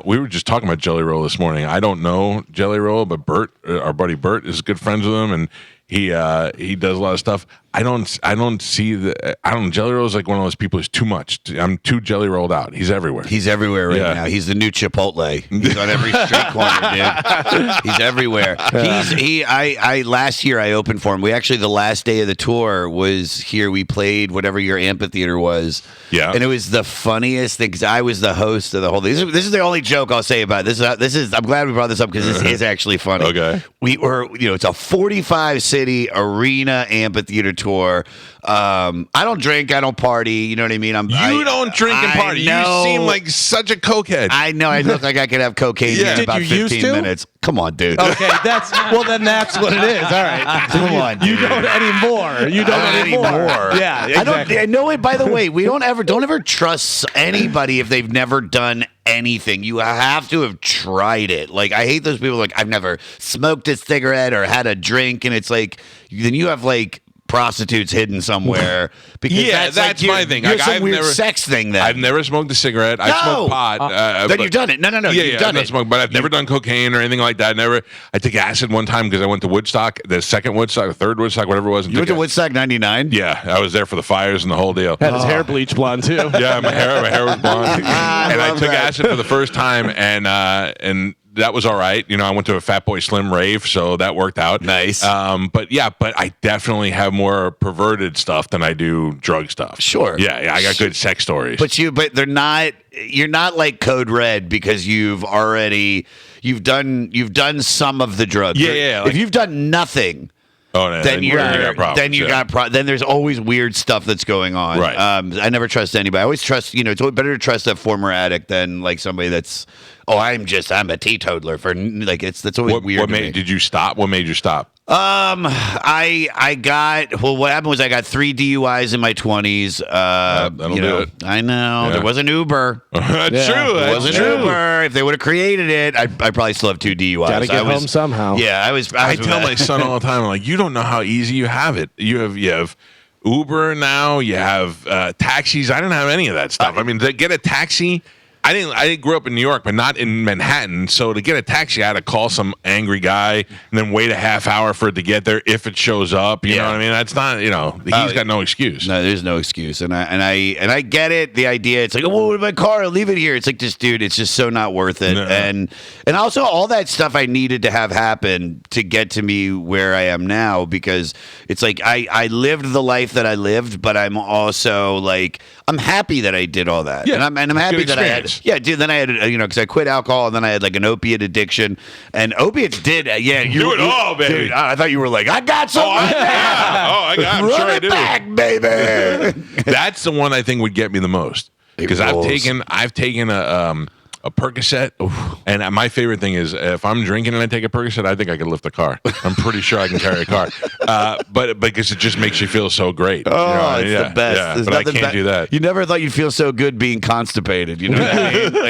we were just talking about Jelly Roll this morning. I don't know Jelly Roll, but Bert, our buddy Bert, is good friends with him, and he does a lot of stuff. I don't see Jelly Roll is like one of those people who's too much. I'm too Jelly Rolled out. He's everywhere. He's everywhere right now. He's the new Chipotle. He's on every street corner, dude. He's everywhere. Last year I opened for him. We actually, the last day of the tour was here. We played whatever your amphitheater was. Yeah. And it was the funniest thing because I was the host of the whole thing. This is the only joke I'll say about it. This is I'm glad we brought this up because this is actually funny. Okay. We were, it's a 45 city arena amphitheater tour. I don't drink. I don't party. You know what I mean? You don't drink and party. You seem like such a cokehead. I know. I look like I could have cocaine in about 15 minutes. Come on, dude. Okay, that's what it is. All right. Come on, you don't anymore. You don't anymore. Yeah, exactly. I know it. By the way, we don't ever trust anybody if they've never done anything. You have to have tried it. Like, I hate those people like, I've never smoked a cigarette or had a drink, and it's like, then you have like prostitutes hidden somewhere. Because that's my thing. You're some weird sex thing. Then I've never smoked a cigarette. I smoked pot. Then you've done it. No. You've done it. Smoked, but I've never done cocaine or anything like that. I took acid one time because I went to Woodstock, the second Woodstock, the third Woodstock, whatever it was. You went to Woodstock '99? Yeah, I was there for the fires and the whole deal. Had his hair bleached blonde too. Yeah, my hair was blonde, and I took acid for the first time, and that was all right. I went to a Fat Boy Slim rave, so that worked out. Nice. But I definitely have more perverted stuff than I do drug stuff. Sure. Yeah, I got good sex stories. But they're not. You're not like Code Red because you've done some of the drugs. Yeah. If you've done nothing. Then you got problems. Then there's always weird stuff that's going on. Right. I never trust anybody. I always trust. It's better to trust a former addict than like somebody that's. I'm a teetotaler for like that's always weird. Did you stop? What made you stop? I got what happened was I got 3 DUIs in my 20s. That'll do it. I know. Yeah. There was an Uber. That's true. There was an Uber. If they would have created it, I probably still have 2 DUIs. Gotta get home somehow. Yeah, I tell my son all the time, I'm like, you don't know how easy you have it. You have Uber now. You have taxis. I didn't have any of that stuff. I mean, to get a taxi. I didn't grow up in New York, but not in Manhattan. So to get a taxi, I had to call some angry guy and then wait a half hour for it to get there if it shows up. You know what I mean? That's not, he's got no excuse. No, there's no excuse. And I get it. The idea, it's like, what about my car? I'll leave it here. It's like, just dude, it's just so not worth it. No. And also all that stuff I needed to have happen to get to me where I am now, because it's like I lived the life that I lived, but I'm also like, I'm happy that I did all that. Yeah, and I'm happy that I had. Yeah, dude. Then I had, because I quit alcohol, and then I had like an opiate addiction, and opiates did. You do it all, baby. Dude, I thought you were like, I got some. I got. I'm Run sure I it do. back, baby. That's the one I think would get me the most, because I've taken a Percocet, and my favorite thing is if I'm drinking and I take a Percocet, I think I can lift a car. I'm pretty sure I can carry a car, but because it just makes you feel so great. Oh, it's the best. Yeah, but I can't do that. You never thought you'd feel so good being constipated. You know what I mean? Like,